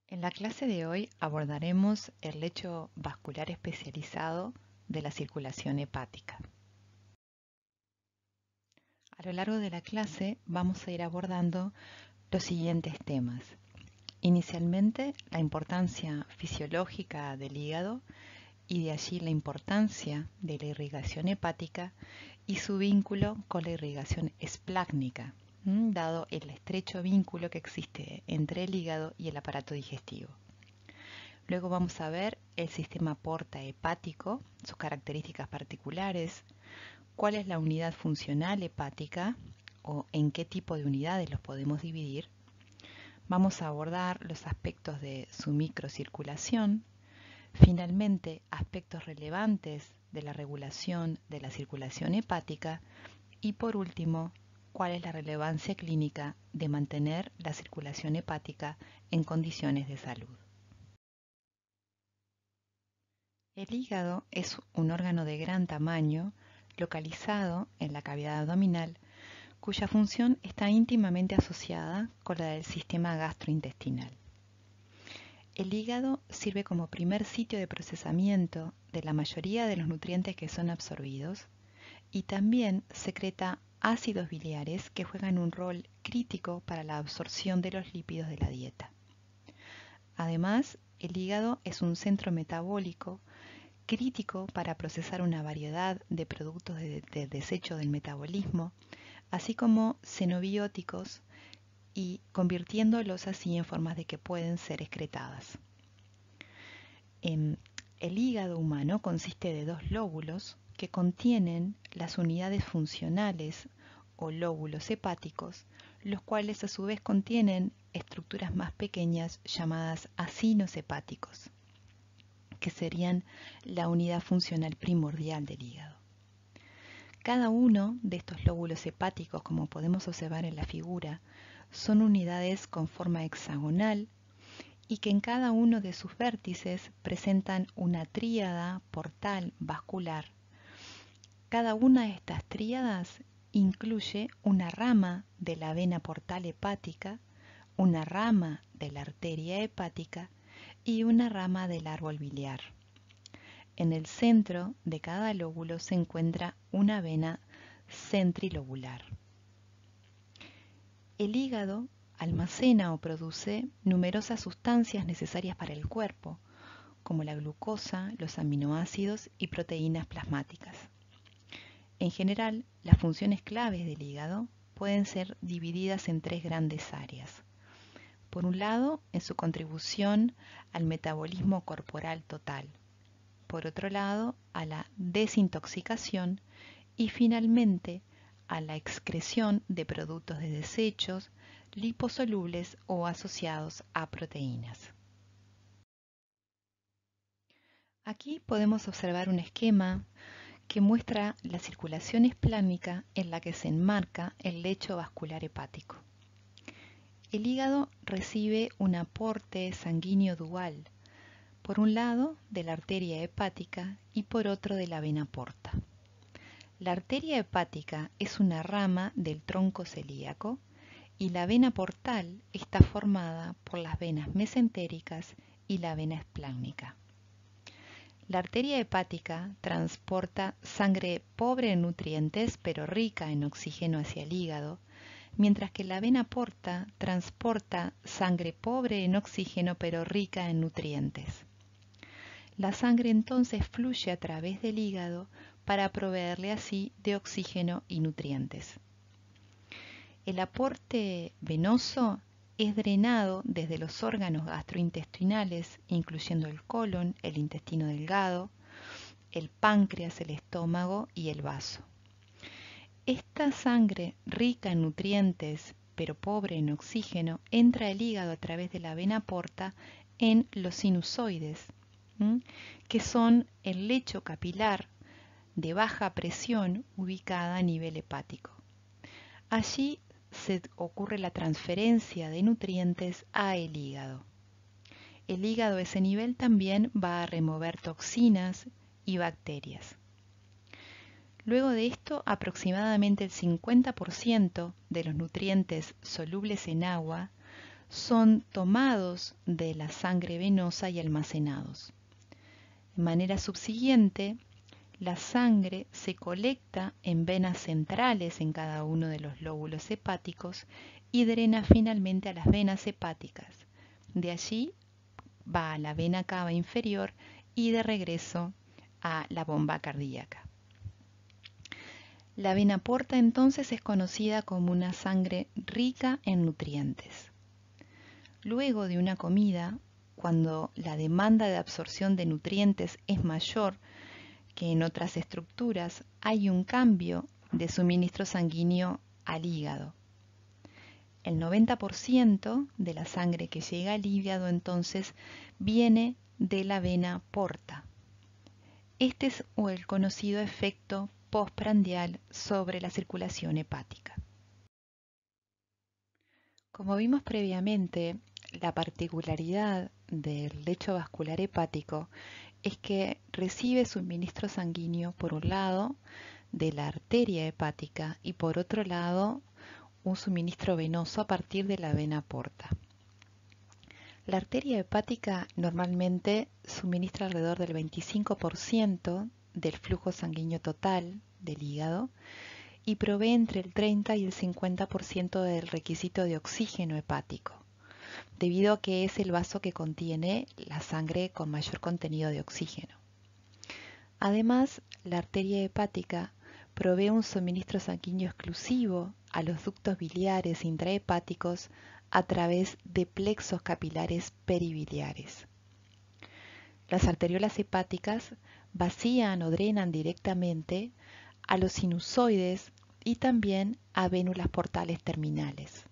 En la clase de hoy abordaremos el lecho vascular especializado de la circulación hepática. A lo largo de la clase vamos a ir abordando los siguientes temas. Inicialmente, la importancia fisiológica del hígado y de allí la importancia de la irrigación hepática y su vínculo con la irrigación esplácnica, dado el estrecho vínculo que existe entre el hígado y el aparato digestivo. Luego vamos a ver el sistema porta hepático, sus características particulares, cuál es la unidad funcional hepática o en qué tipo de unidades los podemos dividir. Vamos a abordar los aspectos de su microcirculación, finalmente aspectos relevantes de la regulación de la circulación hepática y por último, cuál es la relevancia clínica de mantener la circulación hepática en condiciones de salud. El hígado es un órgano de gran tamaño localizado en la cavidad abdominal cuya función está íntimamente asociada con la del sistema gastrointestinal. El hígado sirve como primer sitio de procesamiento de la mayoría de los nutrientes que son absorbidos y también secreta ácidos biliares que juegan un rol crítico para la absorción de los lípidos de la dieta. Además, el hígado es un centro metabólico crítico para procesar una variedad de productos de desecho del metabolismo, así como xenobióticos y convirtiéndolos así en formas de que pueden ser excretadas. El hígado humano consiste de dos lóbulos que contienen las unidades funcionales o lóbulos hepáticos, los cuales a su vez contienen estructuras más pequeñas llamadas acinos hepáticos, que serían la unidad funcional primordial del hígado. Cada uno de estos lóbulos hepáticos, como podemos observar en la figura, son unidades con forma hexagonal y que en cada uno de sus vértices presentan una tríada portal vascular. Cada una de estas tríadas incluye una rama de la vena portal hepática, una rama de la arteria hepática y una rama del árbol biliar. En el centro de cada lóbulo se encuentra una vena centrilobular. El hígado almacena o produce numerosas sustancias necesarias para el cuerpo, como la glucosa, los aminoácidos y proteínas plasmáticas. En general, las funciones claves del hígado pueden ser divididas en tres grandes áreas. Por un lado, en su contribución al metabolismo corporal total. Por otro lado, a la desintoxicación y finalmente a la excreción de productos de desechos, liposolubles o asociados a proteínas. Aquí podemos observar un esquema que muestra la circulación esplánica en la que se enmarca el lecho vascular hepático. El hígado recibe un aporte sanguíneo dual, por un lado de la arteria hepática y por otro de la vena porta. La arteria hepática es una rama del tronco celíaco y la vena portal está formada por las venas mesentéricas y la vena espláncnica. La arteria hepática transporta sangre pobre en nutrientes pero rica en oxígeno hacia el hígado, mientras que la vena porta transporta sangre pobre en oxígeno pero rica en nutrientes. La sangre entonces fluye a través del hígado para proveerle así de oxígeno y nutrientes. El aporte venoso es drenado desde los órganos gastrointestinales, incluyendo el colon, el intestino delgado, el páncreas, el estómago y el vaso. Esta sangre rica en nutrientes pero pobre en oxígeno entra al hígado a través de la vena porta en los sinusoides, que son el lecho capilar de baja presión ubicada a nivel hepático. Allí se ocurre la transferencia de nutrientes a el hígado. El hígado a ese nivel también va a remover toxinas y bacterias. Luego de esto, aproximadamente el 50% de los nutrientes solubles en agua son tomados de la sangre venosa y almacenados. De manera subsiguiente, la sangre se colecta en venas centrales en cada uno de los lóbulos hepáticos y drena finalmente a las venas hepáticas. De allí va a la vena cava inferior y de regreso a la bomba cardíaca. La vena porta entonces es conocida como una sangre rica en nutrientes. Luego de una comida, cuando la demanda de absorción de nutrientes es mayor que en otras estructuras, hay un cambio de suministro sanguíneo al hígado. El 90% de la sangre que llega al hígado entonces viene de la vena porta. Este es el conocido efecto postprandial sobre la circulación hepática. Como vimos previamente, la particularidad del lecho vascular hepático es que recibe suministro sanguíneo por un lado de la arteria hepática y por otro lado un suministro venoso a partir de la vena porta. La arteria hepática normalmente suministra alrededor del 25% del flujo sanguíneo total del hígado y provee entre el 30 y el 50% del requisito de oxígeno hepático, debido a que es el vaso que contiene la sangre con mayor contenido de oxígeno. Además, la arteria hepática provee un suministro sanguíneo exclusivo a los ductos biliares intrahepáticos a través de plexos capilares peribiliares. Las arteriolas hepáticas vacían o drenan directamente a los sinusoides y también a vénulas portales terminales.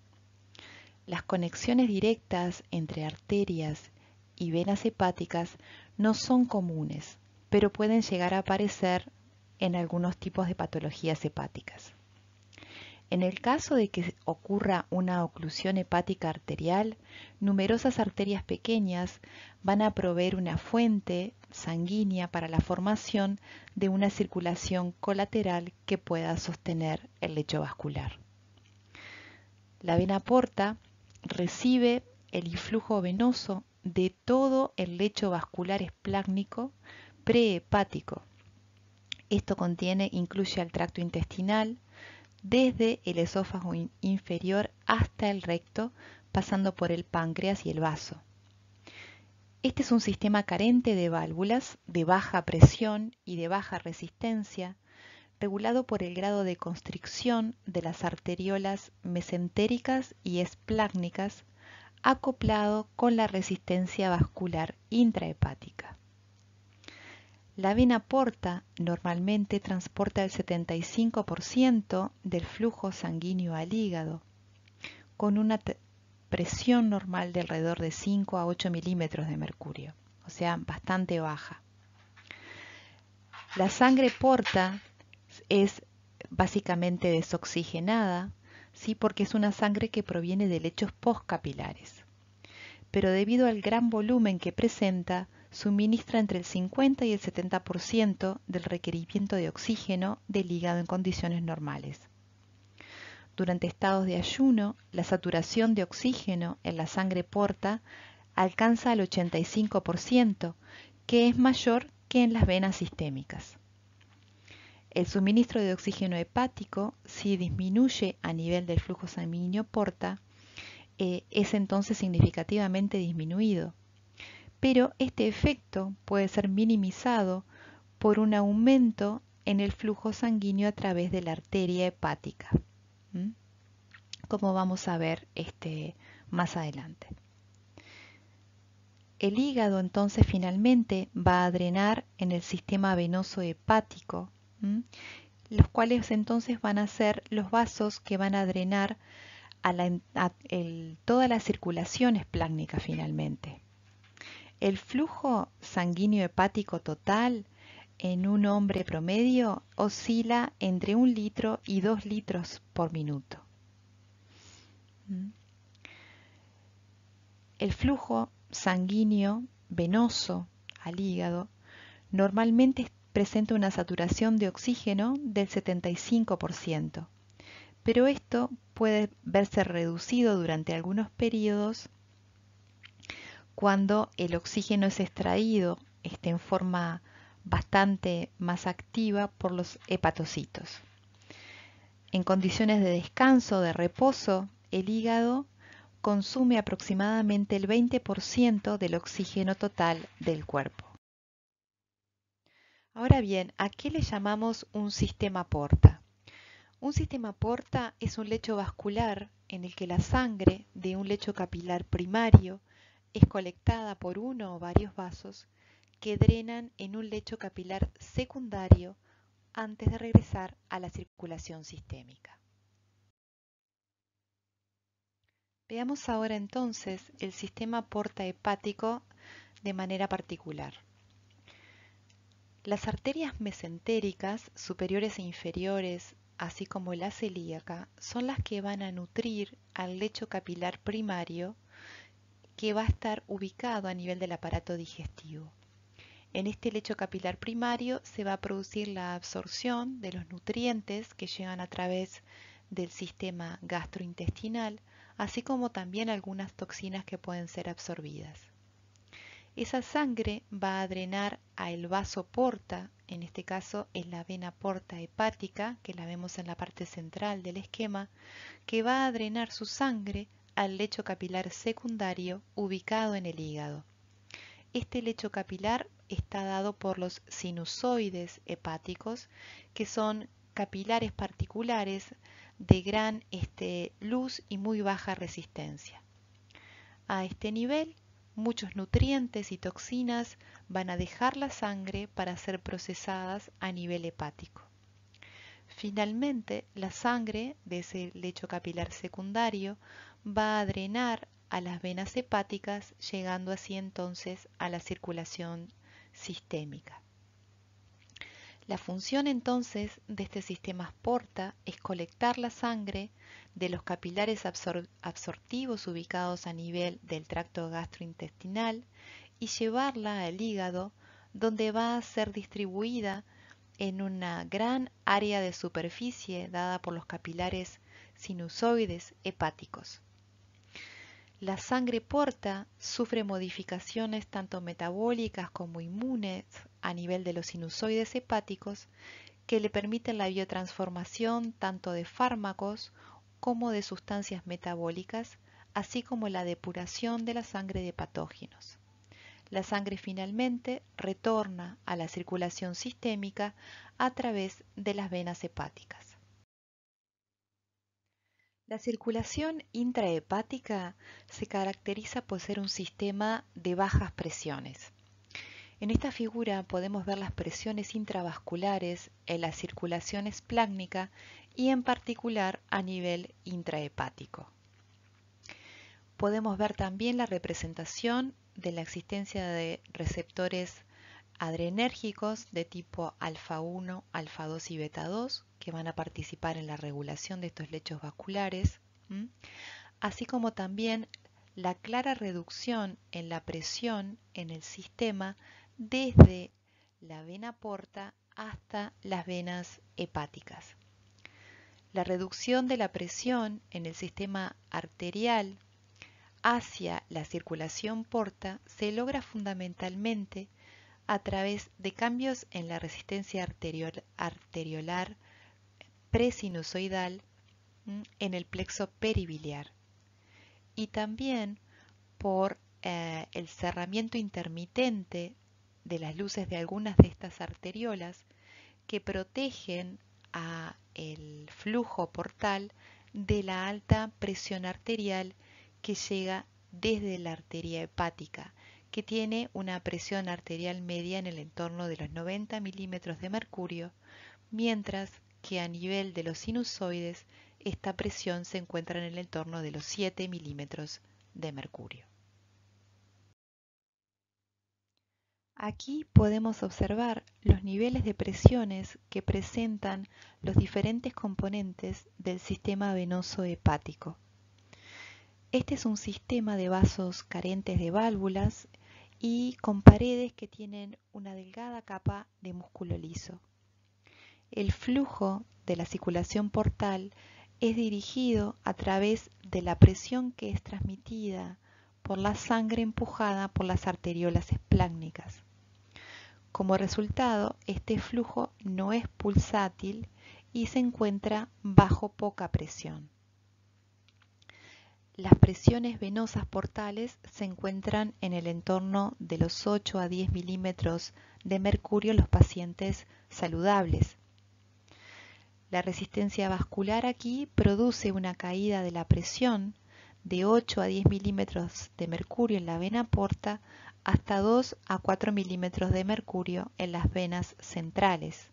Las conexiones directas entre arterias y venas hepáticas no son comunes, pero pueden llegar a aparecer en algunos tipos de patologías hepáticas. En el caso de que ocurra una oclusión hepática arterial, numerosas arterias pequeñas van a proveer una fuente sanguínea para la formación de una circulación colateral que pueda sostener el lecho vascular. La vena porta recibe el influjo venoso de todo el lecho vascular esplácnico prehepático. Esto incluye al tracto intestinal, desde el esófago inferior hasta el recto, pasando por el páncreas y el vaso. Este es un sistema carente de válvulas, de baja presión y de baja resistencia, regulado por el grado de constricción de las arteriolas mesentéricas y esplácnicas, acoplado con la resistencia vascular intrahepática. La vena porta normalmente transporta el 75% del flujo sanguíneo al hígado, con una presión normal de alrededor de 5 a 8 milímetros de mercurio, o sea, bastante baja. La sangre porta es básicamente desoxigenada, ¿sí? Porque es una sangre que proviene de lechos postcapilares. Pero debido al gran volumen que presenta, suministra entre el 50 y el 70% del requerimiento de oxígeno del hígado en condiciones normales. Durante estados de ayuno, la saturación de oxígeno en la sangre porta alcanza el 85%, que es mayor que en las venas sistémicas. El suministro de oxígeno hepático, si disminuye a nivel del flujo sanguíneo porta, es entonces significativamente disminuido. Pero este efecto puede ser minimizado por un aumento en el flujo sanguíneo a través de la arteria hepática, como vamos a ver más adelante. El hígado entonces finalmente va a drenar en el sistema venoso hepático, los cuales entonces van a ser los vasos que van a drenar toda la circulación esplácnica finalmente. El flujo sanguíneo hepático total en un hombre promedio oscila entre 1 litro y 2 litros por minuto. El flujo sanguíneo venoso al hígado normalmente presenta una saturación de oxígeno del 75%, pero esto esto puede verse reducido durante algunos periodos cuando el oxígeno es extraído en forma bastante más activa por los hepatocitos. En condiciones de descanso, de reposo, el hígado consume aproximadamente el 20% del oxígeno total del cuerpo. Ahora bien, ¿a qué le llamamos un sistema porta? Un sistema porta es un lecho vascular en el que la sangre de un lecho capilar primario es colectada por uno o varios vasos que drenan en un lecho capilar secundario antes de regresar a la circulación sistémica. Veamos ahora entonces el sistema porta hepático de manera particular. Las arterias mesentéricas superiores e inferiores, así como la celíaca, son las que van a nutrir al lecho capilar primario que va a estar ubicado a nivel del aparato digestivo. En este lecho capilar primario se va a producir la absorción de los nutrientes que llegan a través del sistema gastrointestinal, así como también algunas toxinas que pueden ser absorbidas. Esa sangre va a drenar al vaso porta, en este caso es la vena porta hepática, que la vemos en la parte central del esquema, que va a drenar su sangre al lecho capilar secundario ubicado en el hígado. Este lecho capilar está dado por los sinusoides hepáticos, que son capilares particulares de gran luz y muy baja resistencia. A este nivel, muchos nutrientes y toxinas van a dejar la sangre para ser procesadas a nivel hepático. Finalmente, la sangre de ese lecho capilar secundario va a drenar a las venas hepáticas, llegando así entonces a la circulación sistémica. La función entonces de este sistema porta es colectar la sangre de los capilares absortivos ubicados a nivel del tracto gastrointestinal y llevarla al hígado, donde va a ser distribuida en una gran área de superficie dada por los capilares sinusoides hepáticos. La sangre porta sufre modificaciones tanto metabólicas como inmunes a nivel de los sinusoides hepáticos que le permiten la biotransformación tanto de fármacos como de sustancias metabólicas, así como la depuración de la sangre de patógenos. La sangre finalmente retorna a la circulación sistémica a través de las venas hepáticas. La circulación intrahepática se caracteriza por ser un sistema de bajas presiones. En esta figura podemos ver las presiones intravasculares en la circulación esplácnica y en particular a nivel intrahepático. Podemos ver también la representación de la existencia de receptores adrenérgicos de tipo alfa 1, alfa 2 y beta 2 que van a participar en la regulación de estos lechos vasculares, así como también la clara reducción en la presión en el sistema desde la vena porta hasta las venas hepáticas. La reducción de la presión en el sistema arterial hacia la circulación porta se logra fundamentalmente a través de cambios en la resistencia arteriolar presinusoidal en el plexo peribiliar y también por el cerramiento intermitente de las luces de algunas de estas arteriolas que protegen a el flujo portal de la alta presión arterial que llega desde la arteria hepática, que tiene una presión arterial media en el entorno de los 90 milímetros de mercurio, mientras que a nivel de los sinusoides esta presión se encuentra en el entorno de los 7 milímetros de mercurio. Aquí podemos observar los niveles de presiones que presentan los diferentes componentes del sistema venoso hepático. Este es un sistema de vasos carentes de válvulas y con paredes que tienen una delgada capa de músculo liso. El flujo de la circulación portal es dirigido a través de la presión que es transmitida por la sangre empujada por las arteriolas espláncnicas. Como resultado, este flujo no es pulsátil y se encuentra bajo poca presión. Las presiones venosas portales se encuentran en el entorno de los 8 a 10 milímetros de mercurio en los pacientes saludables. La resistencia vascular aquí produce una caída de la presión de 8 a 10 milímetros de mercurio en la vena porta hasta 2 a 4 milímetros de mercurio en las venas centrales.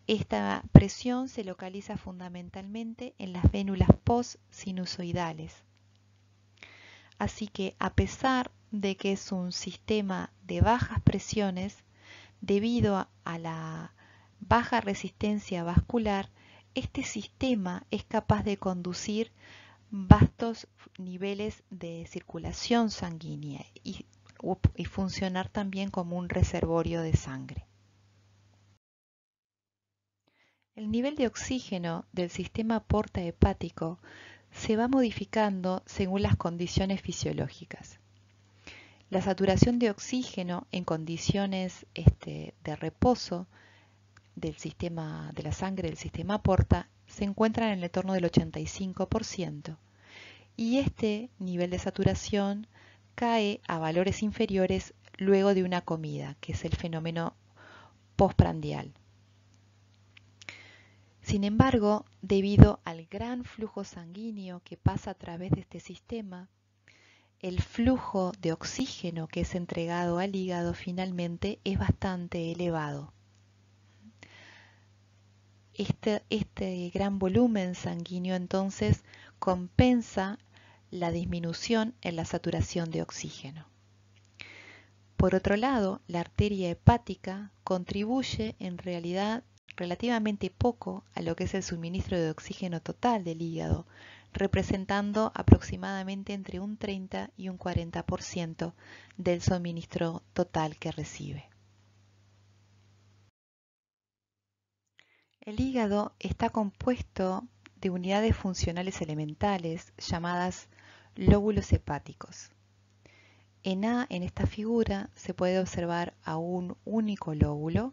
Esta presión se localiza fundamentalmente en las vénulas post-sinusoidales. Así que, a pesar de que es un sistema de bajas presiones, debido a la baja resistencia vascular, este sistema es capaz de conducir vastos niveles de circulación sanguínea y funcionar también como un reservorio de sangre. El nivel de oxígeno del sistema porta hepático se va modificando según las condiciones fisiológicas. La saturación de oxígeno en condiciones de reposo del sistema de la sangre del sistema porta se encuentra en el entorno del 85% y este nivel de saturación cae a valores inferiores luego de una comida, que es el fenómeno postprandial. Sin embargo, debido al gran flujo sanguíneo que pasa a través de este sistema, el flujo de oxígeno que es entregado al hígado finalmente es bastante elevado. Este gran volumen sanguíneo entonces compensa la disminución en la saturación de oxígeno. Por otro lado, la arteria hepática contribuye en realidad relativamente poco a lo que es el suministro de oxígeno total del hígado, representando aproximadamente entre un 30 y un 40% del suministro total que recibe. El hígado está compuesto de unidades funcionales elementales llamadas lóbulos hepáticos. En esta figura se puede observar a un único lóbulo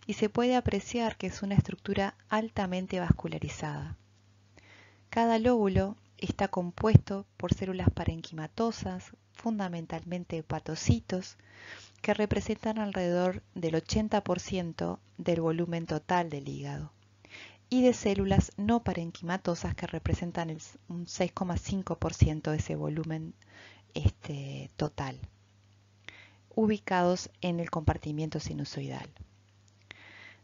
y se puede apreciar que es una estructura altamente vascularizada. Cada lóbulo está compuesto por células parenquimatosas, fundamentalmente hepatocitos, que representan alrededor del 80% del volumen total del hígado, y de células no parenquimatosas que representan un 6,5% de ese volumen total, ubicados en el compartimiento sinusoidal.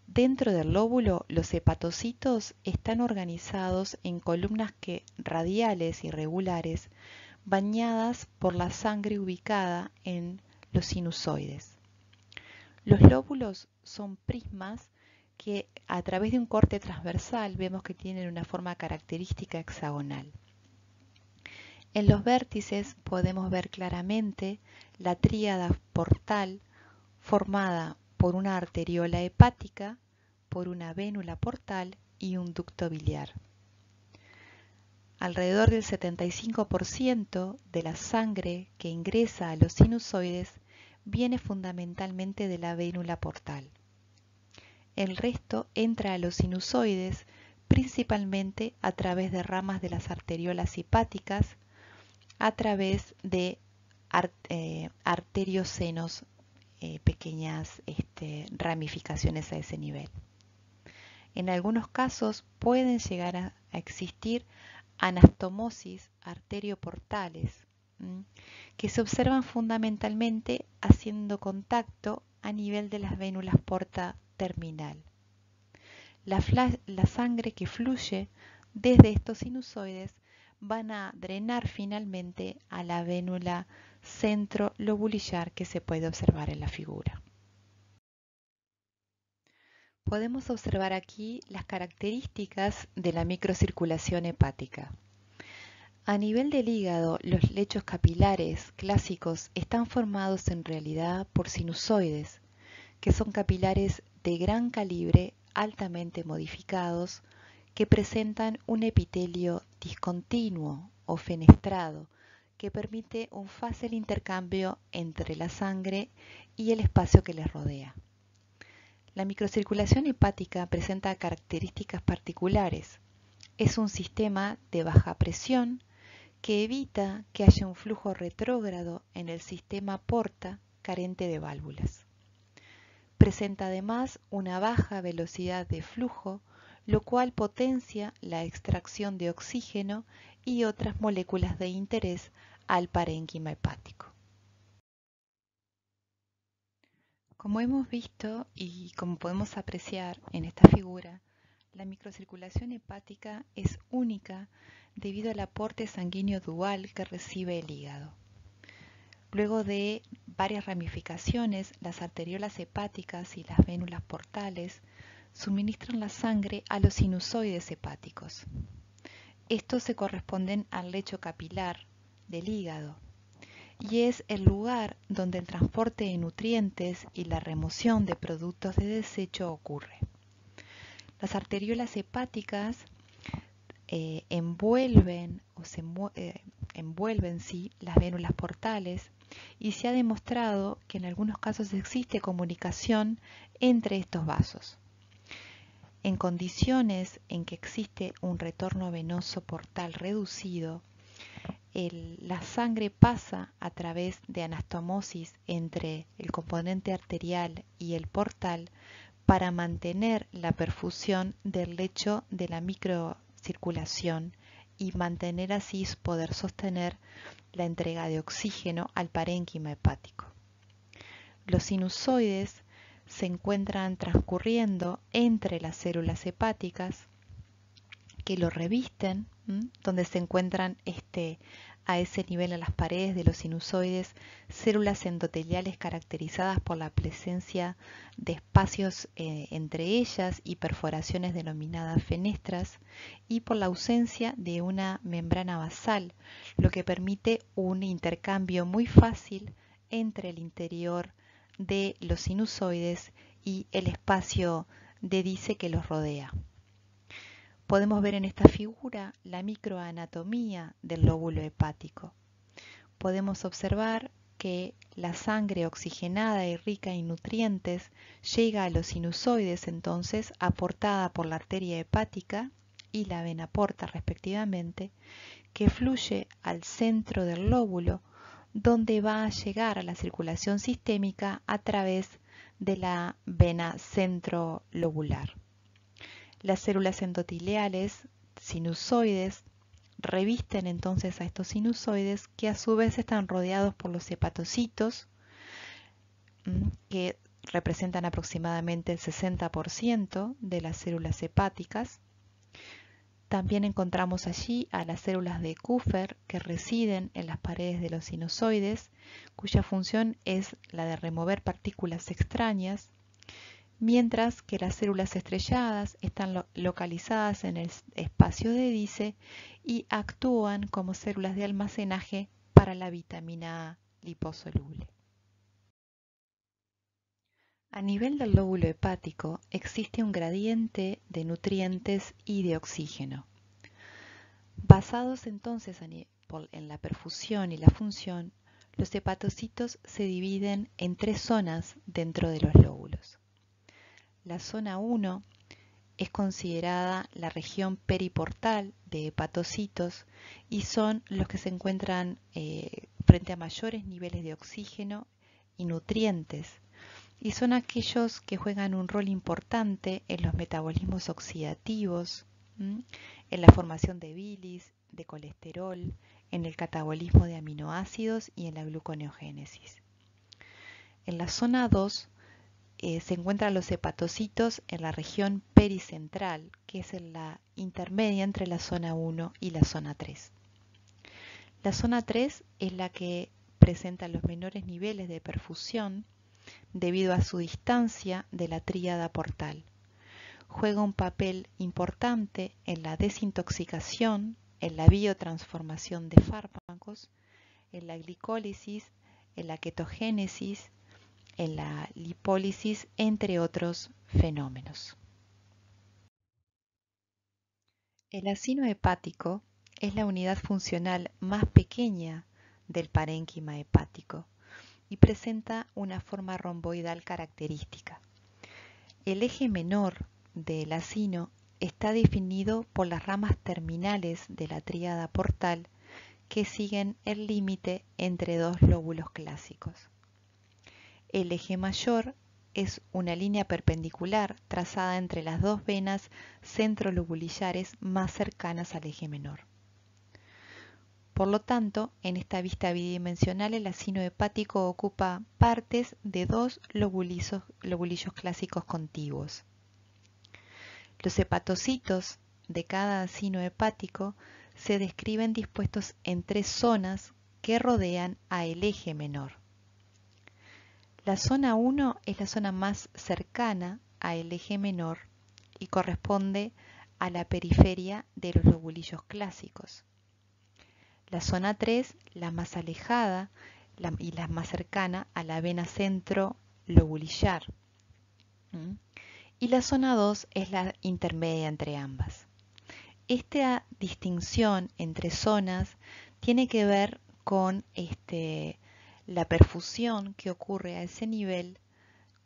Dentro del lóbulo, los hepatocitos están organizados en columnas radiales irregulares, bañadas por la sangre ubicada en los sinusoides. Los lóbulos son prismas que a través de un corte transversal vemos que tienen una forma característica hexagonal. En los vértices podemos ver claramente la tríada portal formada por una arteriola hepática, por una vénula portal y un ducto biliar. Alrededor del 75% de la sangre que ingresa a los sinusoides viene fundamentalmente de la vénula portal. El resto entra a los sinusoides principalmente a través de ramas de las arteriolas hepáticas, a través de arteriosenos, pequeñas ramificaciones a ese nivel. En algunos casos pueden llegar a existir anastomosis arterioportales, que se observan fundamentalmente haciendo contacto a nivel de las vénulas porta terminal. La sangre que fluye desde estos sinusoides van a drenar finalmente a la vénula centrolobulillar que se puede observar en la figura. Podemos observar aquí las características de la microcirculación hepática. A nivel del hígado, los lechos capilares clásicos están formados en realidad por sinusoides, que son capilares de gran calibre, altamente modificados, que presentan un epitelio discontinuo o fenestrado que permite un fácil intercambio entre la sangre y el espacio que les rodea. La microcirculación hepática presenta características particulares. Es un sistema de baja presión que evita que haya un flujo retrógrado en el sistema porta carente de válvulas. Presenta además una baja velocidad de flujo, lo cual potencia la extracción de oxígeno y otras moléculas de interés al parénquima hepático. Como hemos visto y como podemos apreciar en esta figura, la microcirculación hepática es única debido al aporte sanguíneo dual que recibe el hígado. Luego de varias ramificaciones, las arteriolas hepáticas y las vénulas portales suministran la sangre a los sinusoides hepáticos. Estos se corresponden al lecho capilar del hígado y es el lugar donde el transporte de nutrientes y la remoción de productos de desecho ocurre. Las arteriolas hepáticas envuelven las vénulas portales y se ha demostrado que en algunos casos existe comunicación entre estos vasos. En condiciones en que existe un retorno venoso portal reducido, la sangre pasa a través de anastomosis entre el componente arterial y el portal para mantener la perfusión del lecho de la microcirculación y mantener así poder sostener la entrega de oxígeno al parénquima hepático. Los sinusoides se encuentran transcurriendo entre las células hepáticas que lo revisten, donde se encuentran a ese nivel en las paredes de los sinusoides células endoteliales caracterizadas por la presencia de espacios entre ellas y perforaciones denominadas fenestras y por la ausencia de una membrana basal, lo que permite un intercambio muy fácil entre el interior de los sinusoides y el espacio de dice que los rodea. Podemos ver en esta figura la microanatomía del lóbulo hepático. Podemos observar que la sangre oxigenada y rica en nutrientes llega a los sinusoides entonces aportada por la arteria hepática y la vena porta respectivamente, que fluye al centro del lóbulo donde va a llegar a la circulación sistémica a través de la vena centrolobular. Las células endoteliales sinusoides revisten entonces a estos sinusoides que a su vez están rodeados por los hepatocitos que representan aproximadamente el 60% de las células hepáticas. También encontramos allí a las células de Kupffer que residen en las paredes de los sinusoides, cuya función es la de remover partículas extrañas, mientras que las células estrelladas están localizadas en el espacio de Dice y actúan como células de almacenaje para la vitamina A liposoluble. A nivel del lóbulo hepático existe un gradiente de nutrientes y de oxígeno. Basados entonces en la perfusión y la función, los hepatocitos se dividen en tres zonas dentro de los lóbulos. La zona 1 es considerada la región periportal de hepatocitos y son los que se encuentran frente a mayores niveles de oxígeno y nutrientes y son aquellos que juegan un rol importante en los metabolismos oxidativos, en la formación de bilis, de colesterol, en el catabolismo de aminoácidos y en la gluconeogénesis. En la zona 2 se encuentran los hepatocitos en la región pericentral, que es en la intermedia entre la zona 1 y la zona 3. La zona 3 es la que presenta los menores niveles de perfusión debido a su distancia de la tríada portal. Juega un papel importante en la desintoxicación, en la biotransformación de fármacos, en la glicólisis, en la ketogénesis, en la lipólisis, entre otros fenómenos. El acino hepático es la unidad funcional más pequeña del parénquima hepático y presenta una forma romboidal característica. El eje menor del acino está definido por las ramas terminales de la tríada portal que siguen el límite entre dos lóbulos clásicos. El eje mayor es una línea perpendicular trazada entre las dos venas centrolobulillares más cercanas al eje menor. Por lo tanto, en esta vista bidimensional el acino hepático ocupa partes de dos lobulillos clásicos contiguos. Los hepatocitos de cada acino hepático se describen dispuestos en tres zonas que rodean al eje menor. La zona 1 es la zona más cercana al eje menor y corresponde a la periferia de los lobulillos clásicos. La zona 3, la más alejada y la más cercana a la vena centrolobulillar. Y la zona 2 es la intermedia entre ambas. Esta distinción entre zonas tiene que ver con la perfusión que ocurre a ese nivel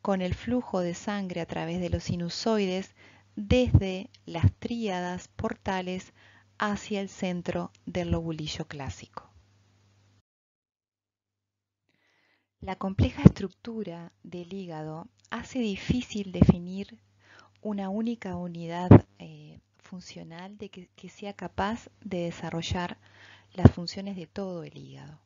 con el flujo de sangre a través de los sinusoides desde las tríadas portales hacia el centro del lobulillo clásico. La compleja estructura del hígado hace difícil definir una única unidad funcional que sea capaz de desarrollar las funciones de todo el hígado.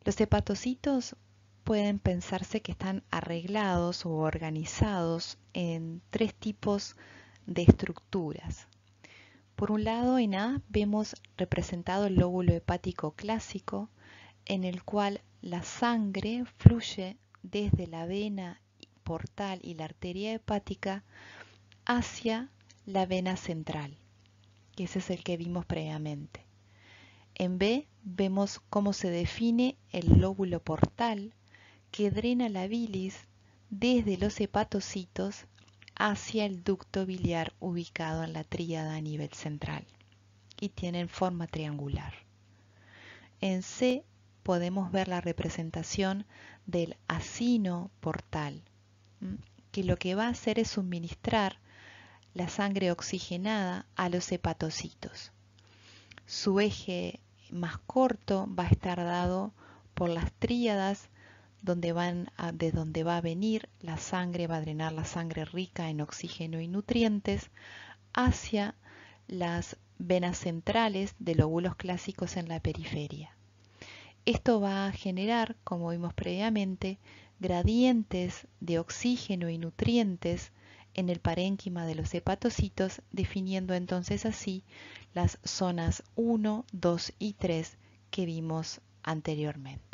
Los hepatocitos pueden pensarse que están arreglados o organizados en tres tipos de estructuras. Por un lado, en A vemos representado el lóbulo hepático clásico, en el cual la sangre fluye desde la vena portal y la arteria hepática hacia la vena central, que ese es el que vimos previamente. En B vemos cómo se define el lóbulo portal que drena la bilis desde los hepatocitos hacia el ducto biliar ubicado en la tríada a nivel central y tienen forma triangular. En C podemos ver la representación del acino portal, que lo que va a hacer es suministrar la sangre oxigenada a los hepatocitos. Su eje más corto va a estar dado por las tríadas de donde va a venir la sangre, va a drenar la sangre rica en oxígeno y nutrientes hacia las venas centrales de lóbulos clásicos en la periferia. Esto va a generar, como vimos previamente, gradientes de oxígeno y nutrientes en el parénquima de los hepatocitos, definiendo entonces así las zonas 1, 2 y 3 que vimos anteriormente.